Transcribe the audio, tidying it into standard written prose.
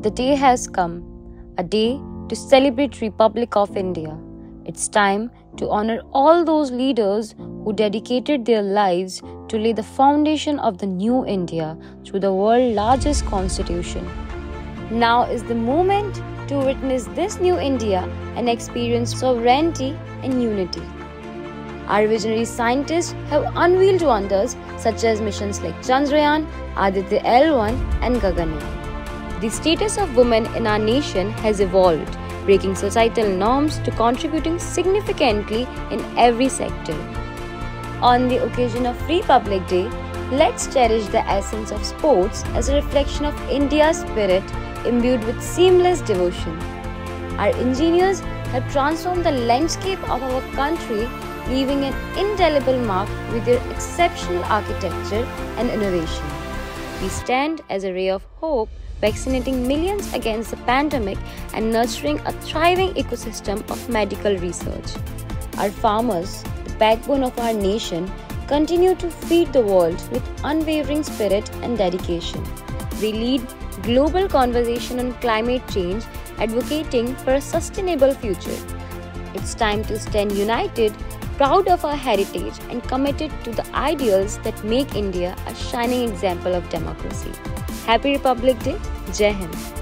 The day has come, a day to celebrate Republic of India. It's time to honor all those leaders who dedicated their lives to lay the foundation of the new India through the world's largest constitution. Now is the moment to witness this new India and experience sovereignty and unity. Our visionary scientists have unveiled wonders such as missions like Chandrayaan, Aditya L1 and Gaganyaan. The status of women in our nation has evolved, breaking societal norms to contributing significantly in every sector. On the occasion of Republic Day, let's cherish the essence of sports as a reflection of India's spirit imbued with seamless devotion. Our engineers have transformed the landscape of our country, leaving an indelible mark with their exceptional architecture and innovation. We stand as a ray of hope, vaccinating millions against the pandemic and nurturing a thriving ecosystem of medical research. Our farmers, the backbone of our nation, continue to feed the world with unwavering spirit and dedication. They lead global conversation on climate change, advocating for a sustainable future. It's time to stand united, proud of our heritage and committed to the ideals that make India a shining example of democracy. Happy Republic Day. Jai Hind.